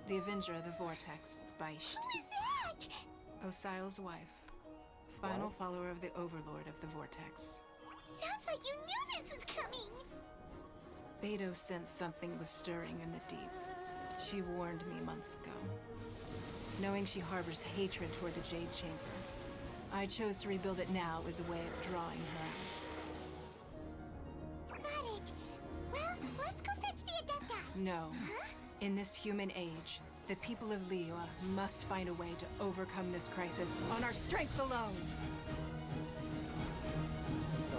The Avenger of the Vortex, Beisht. Who is that? Osial's wife. Final What? follower of the Overlord of the Vortex. Sounds like you knew this was coming. Beto sensed something was stirring in the deep. She warned me months ago. Knowing she harbors hatred toward the Jade Chamber, I chose to rebuild it now as a way of drawing her out. Got it. Well, let's go fetch the Adepta. No. Huh? In this human age, the people of Liyue must find a way to overcome this crisis on our strength alone! So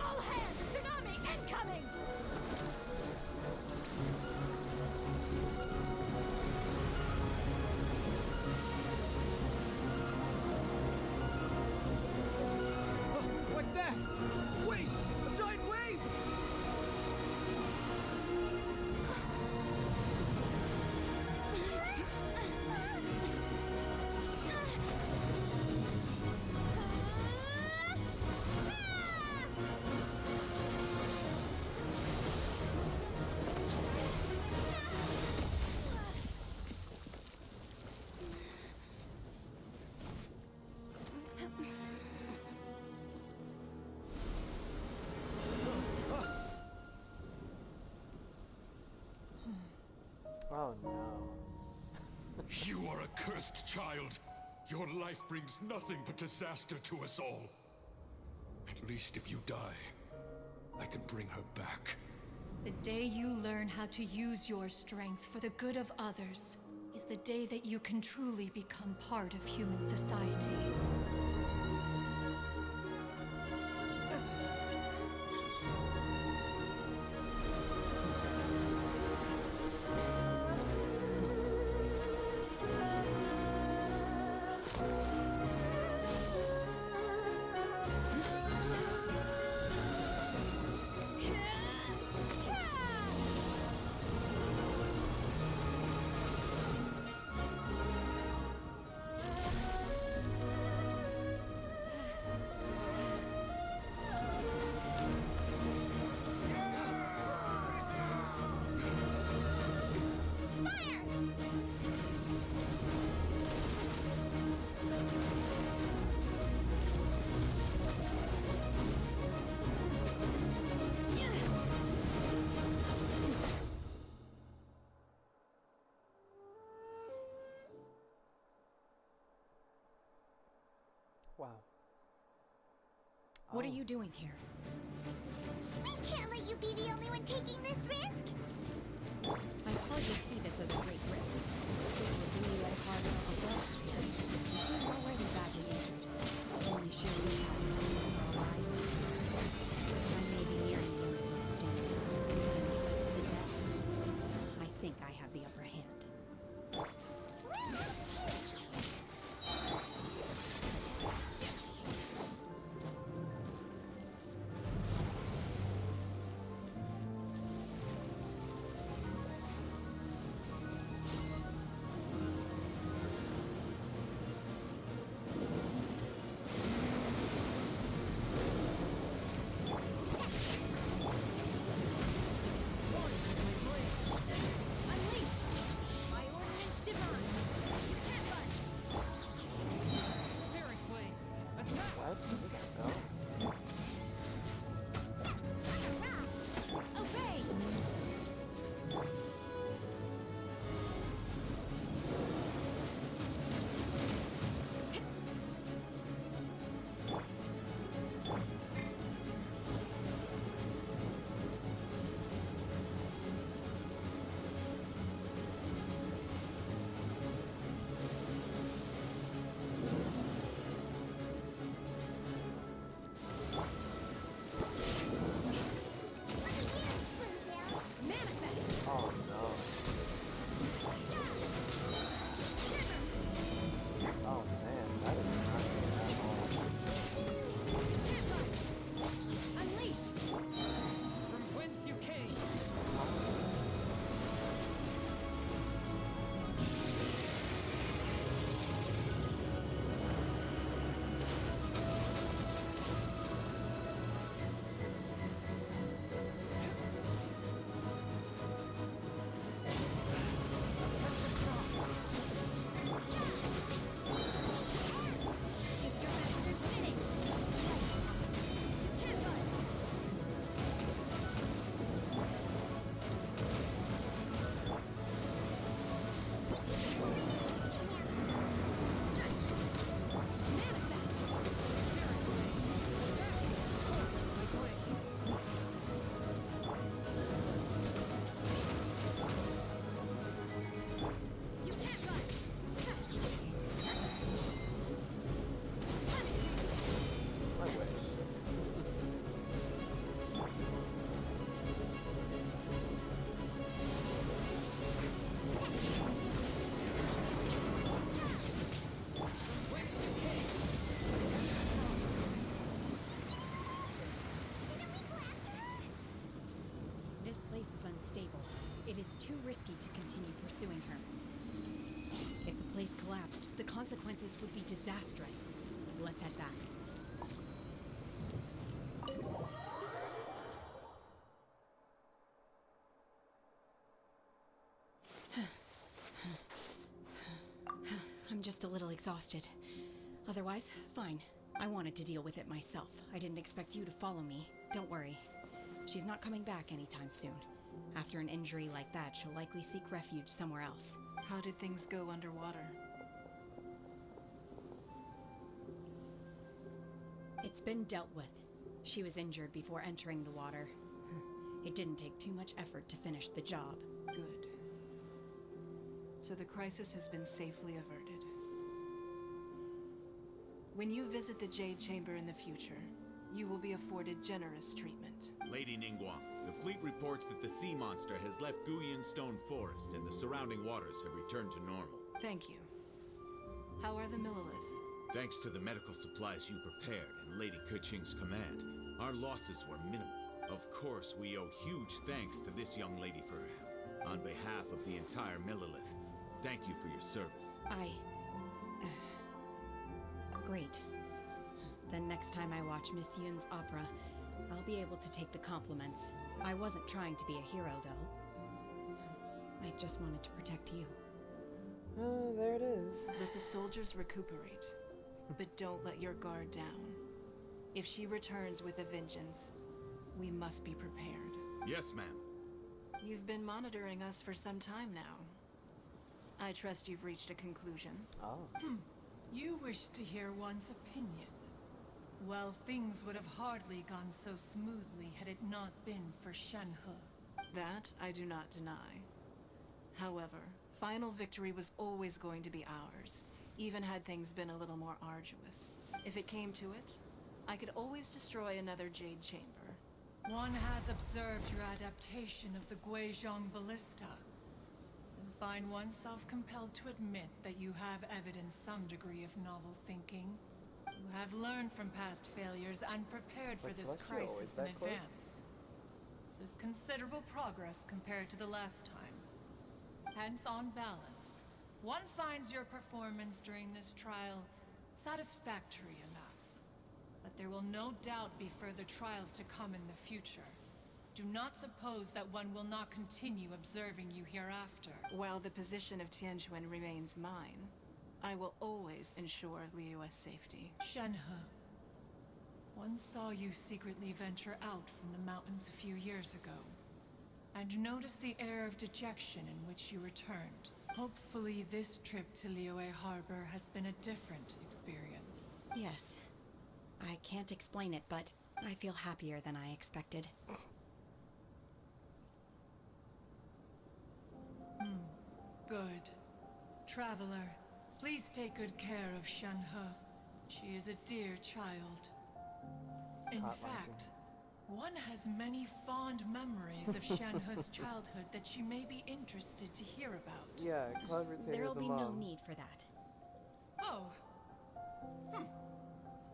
All hands! Tsunami incoming! What's that? Wait! A giant wave! oh no. You are a cursed child. Your life brings nothing but disaster to us all. At least if you die, I can bring her back. The day you learn how to use your strength for the good of others is the day that you can truly become part of human society. Wow. What are Oh. you doing here? We can't let you be the only one taking this risk. I hardly see this as a great risk. It was me and harder of a blow here. She's already badly injured. Only sure we have to see her alive. I may be nearing the end of my stay. But to the death, I think I have the upper hand. place collapsed, the consequences would be disastrous. Let's head back. I'm just a little exhausted. Otherwise, fine. I wanted to deal with it myself. I didn't expect you to follow me. Don't worry. She's not coming back anytime soon. After an injury like that, she'll likely seek refuge somewhere else. How did things go underwater? It's been dealt with. She was injured before entering the water. It didn't take too much effort to finish the job. Good. So the crisis has been safely averted. When you visit the Jade Chamber in the future, you will be afforded generous treatment. Lady Ningguang, the fleet reports that the sea monster has left Guyan Stone Forest and the surrounding waters have returned to normal. Thank you. How are the Millilith? Thanks to the medical supplies you prepared and Lady Keqing's command, our losses were minimal. Of course, we owe huge thanks to this young lady for her help. On behalf of the entire Millilith, thank you for your service. Great. Then next time I watch Miss Yun's opera, I'll be able to take the compliments. I wasn't trying to be a hero, though. I just wanted to protect you. Oh, there it is. Let the soldiers recuperate, but don't let your guard down. If she returns with a vengeance, we must be prepared. Yes, ma'am. You've been monitoring us for some time now. I trust you've reached a conclusion. Oh. You wish to hear one's opinion. Well, things would have hardly gone so smoothly had it not been for Shenhe. That I do not deny. However, final victory was always going to be ours, even had things been a little more arduous. If it came to it, I could always destroy another Jade Chamber. One has observed your adaptation of the Guizhong Ballista, and find oneself compelled to admit that you have evidenced some degree of novel thinking. You have learned from past failures and prepared for Was this Celestial crisis always in that close? advance. This is considerable progress compared to the last time. Hence, on balance, one finds your performance during this trial satisfactory enough. But there will no doubt be further trials to come in the future. Do not suppose that one will not continue observing you hereafter. While the position of Tianquan remains mine, I will always ensure Liyue's safety. Shenhe, one saw you secretly venture out from the mountains a few years ago, and noticed the air of dejection in which you returned. Hopefully this trip to Liyue Harbor has been a different experience. Yes. I can't explain it, but I feel happier than I expected. Good. Traveler, please take good care of Shenhe. She is a dear child. In Hot fact, one has many fond memories of Shenhe's childhood that she may be interested to hear about. Yeah, Cloud Retainer There'll the be mom. no need for that. Oh.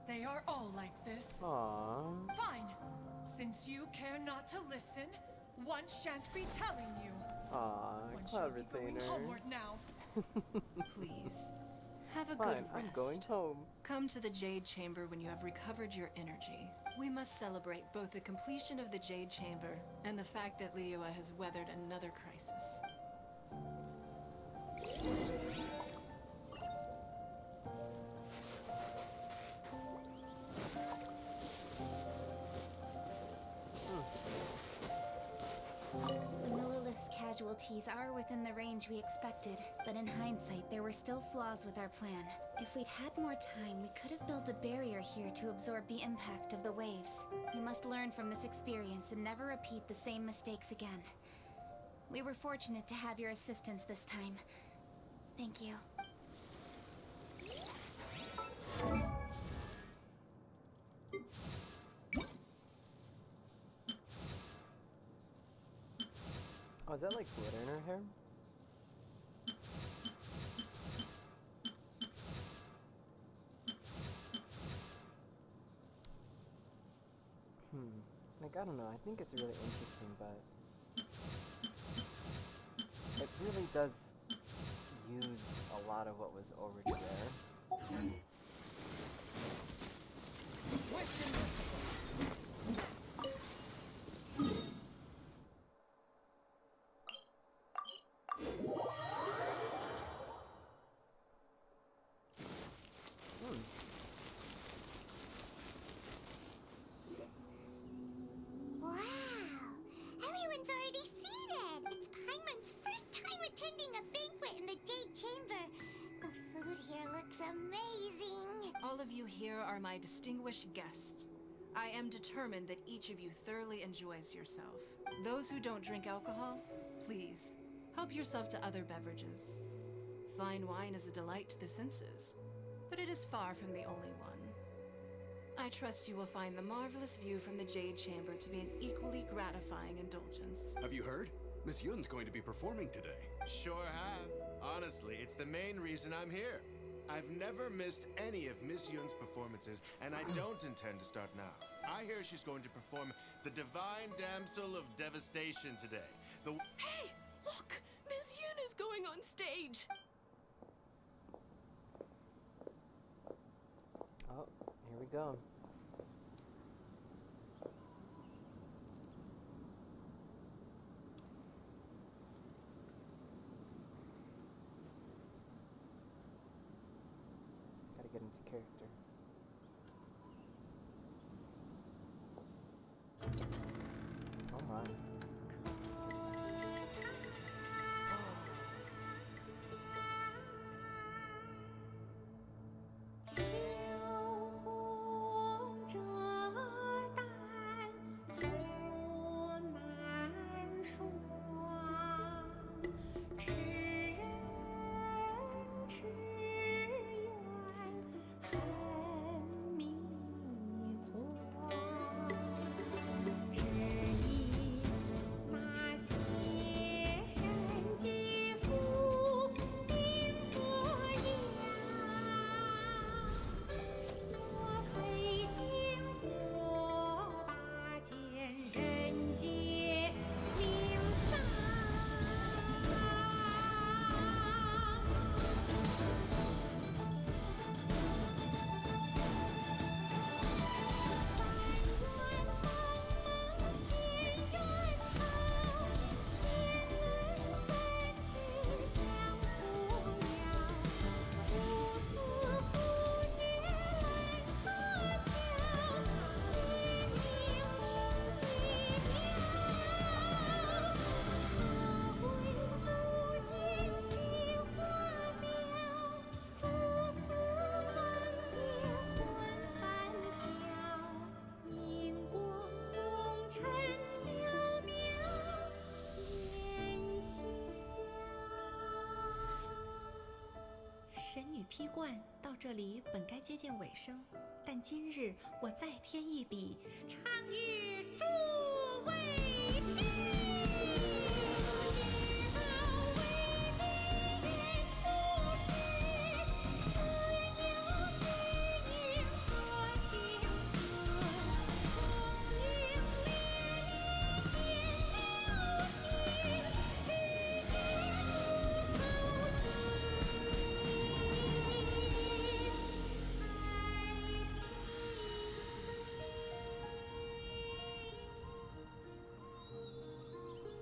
They are all like this. Aww. Fine. Since you care not to listen, one shan't be telling you. Aww, One Cloud shall be going Retainer. homeward now. Please, have a Fine, good rest. I'm going home. Come to the Jade Chamber when you have recovered your energy. We must celebrate both the completion of the Jade Chamber and the fact that Liyue has weathered another crisis. The Millilith's casualties are within the range we expected, but in hindsight, there were still flaws with our plan. If we'd had more time, we could have built a barrier here to absorb the impact of the waves. We must learn from this experience and never repeat the same mistakes again. We were fortunate to have your assistance this time. Thank you. Oh, is that like glitter in her hair? Like, I don't know, I think it's really interesting, but it really does use a lot lot of what was already there. Wow! Everyone's already seated! It's Paimon's first time attending a banquet in the Jade Chamber. The food here looks amazing. All of you here are my distinguished guests. I am determined that each of you thoroughly enjoys yourself. Those who don't drink alcohol, please, help yourself to other beverages. Fine wine is a delight to the senses, but it is far from the only one. I trust you will find the marvelous view from the Jade Chamber to be an equally gratifying indulgence. Have you heard? Miss Yun's going to be performing today. Sure have. Honestly, it's the main reason I'm here. I've never missed any of Miss Yun's performances, and I don't intend to start now. I hear she's going to perform the Divine Damsel of Devastation today. Hey! Look! Miss Yun is going on stage! Oh, here we go. Gotta get into character. Oh my.神女披冠到这里本该接近尾声，但今日我再添一笔，唱与诸位听。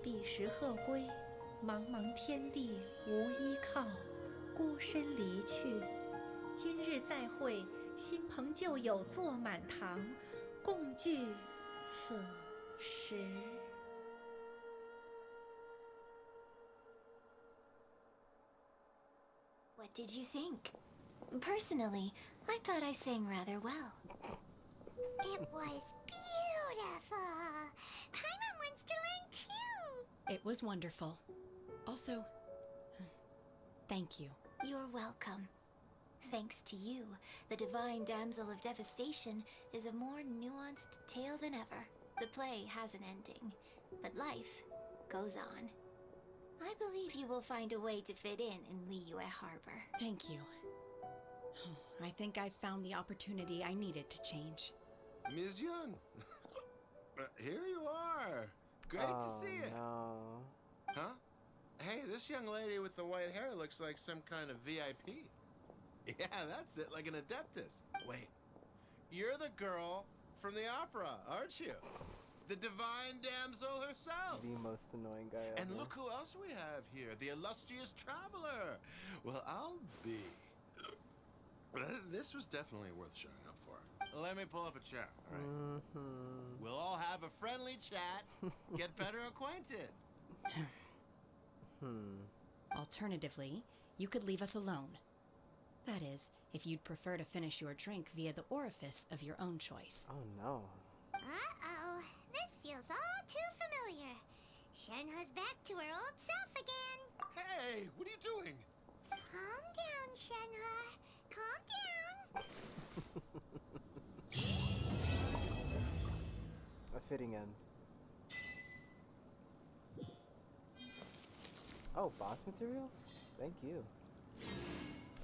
彼时鹤归，茫茫天地无依靠，孤身离去。今日再会，新朋旧友坐满堂，共聚此时。What did you think? Personally, I thought I sang rather well. It was beautiful. Paimon wants to learn too. It was wonderful. Also, thank you. You're welcome. Thanks to you, the Divine Damsel of Devastation is a more nuanced tale than ever. The play has an ending, but life goes on. I believe you will find a way to fit in Liyue Harbor. Thank you. I think I've found the opportunity I needed to change. Ms. Yun! Here you are! Great to see you! No. Huh? Hey, this young lady with the white hair looks like some kind of VIP. Yeah, that's it, like an adeptus. Wait, you're the girl from the opera, aren't you? The divine damsel herself. The most annoying guy ever. And look who else we have here, the illustrious traveler. Well, I'll be. This was definitely worth showing up for. Let me pull up a chair, all right? We'll all have a friendly chat, get better acquainted. Alternatively, you could leave us alone. That is, if you'd prefer to finish your drink via the orifice of your own choice. Oh no. Uh-oh. This feels all too familiar. Shenhe's back to her old self again. Hey, what are you doing? Calm down, Shenhe. Calm down. A fitting end. Oh, boss materials? Thank you.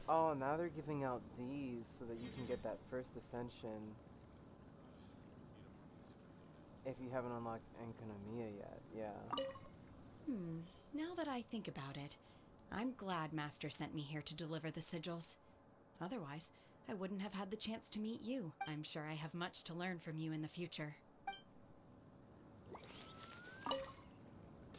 Oh, now they're giving out these so that you can get that first ascension if you haven't unlocked Enkanomiya yet. Yeah. Now that I think about it, I'm glad Master sent me here to deliver the sigils. Otherwise, I wouldn't have had the chance to meet you. I'm sure I have much to learn from you in the future.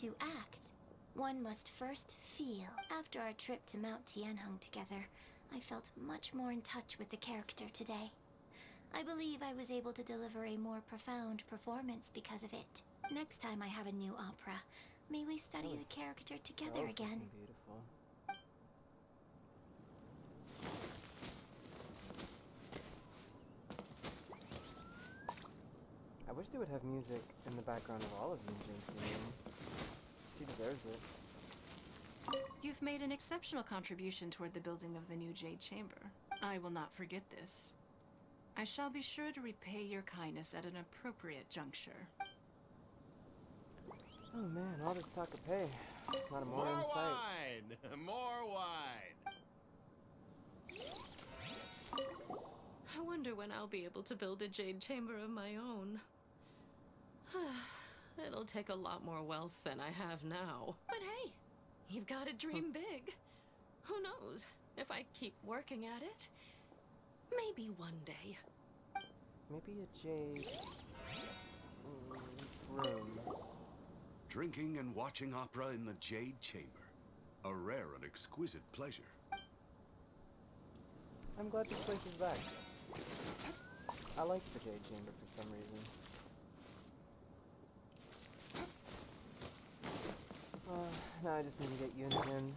To act, one must first feel. After our trip to Mount Tianheng together, I felt much more in touch with the character today. I believe I was able to deliver a more profound performance because of it. Next time I have a new opera, may we study the character together So again. freaking beautiful. I wish they would have music in the background of all of Yunjin's singing. She deserves it. You've made an exceptional contribution toward the building of the new Jade Chamber. I will not forget this. I shall be sure to repay your kindness at an appropriate juncture. Oh man, all this talk of pay. Not a more in sight. Wine! More wine! I wonder when I'll be able to build a jade chamber of my own. It'll take a lot more wealth than I have now. But hey, you've got to dream big. Who knows? If I keep working at it, maybe one day. Maybe a jade room. Drinking and watching opera in the Jade Chamber. A rare and exquisite pleasure. I'm glad this place is back. I like the Jade Chamber for some reason. Now I just need to get Yunjin